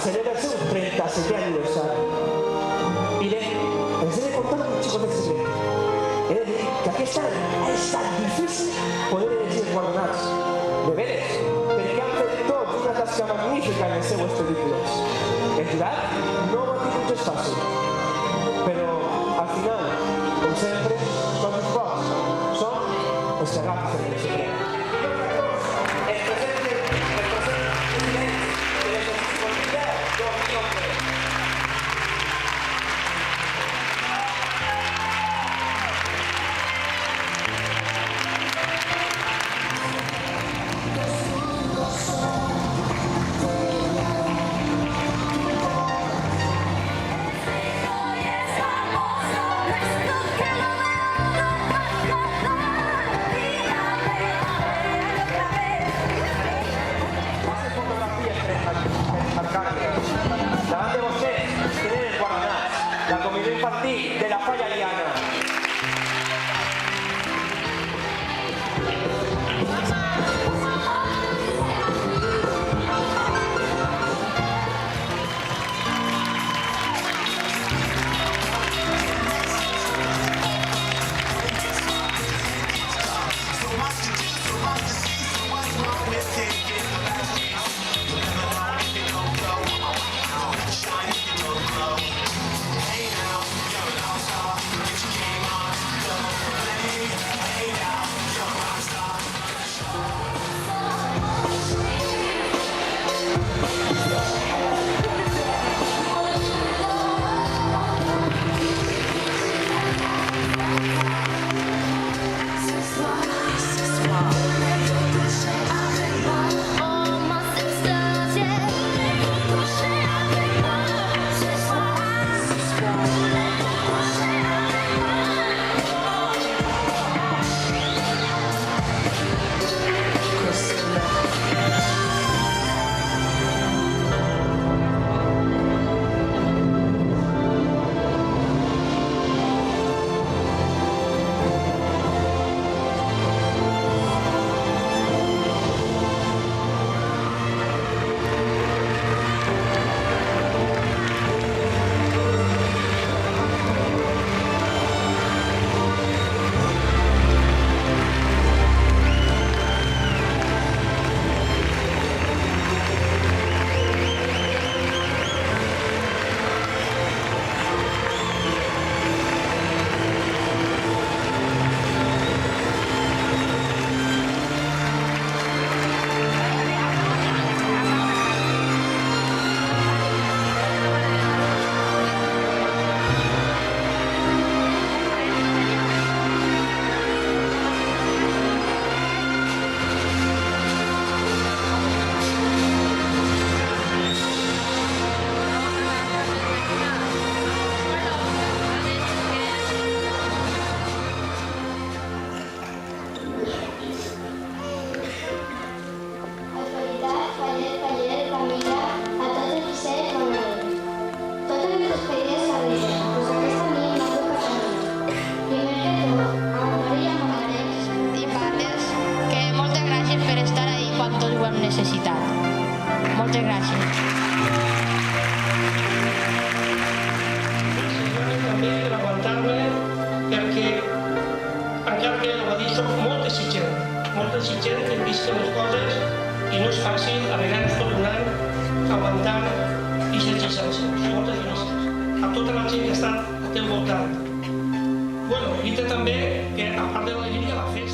celebra el seu 37è aniversari. I els he de contar un xicotet secret. He de dir que aquest any ha estat difícil poder elegir els guardonats. De veres, perquè han fet tots una tasca magnífica en les seues pel·lícules. El jurat no ho ha tingut gens fàcil, però al final, com sempre, són els pocs, són els que agafen el secret. El present president de les Esportivitats 2011. Davant de vostès tenen els guardonats, la comissió infantil de la Falla Liana. necessitat. Moltes gràcies. També per aguantar-me, perquè encara que ho ha dit, soc molt exigent que hem vist les coses i no és fàcil, a vegades tot un any, aguantar aquestes exigències. Moltes gràcies a tota la gent que ha estat al teu voltant. Bueno, i també que a part de l'alegria, la festa,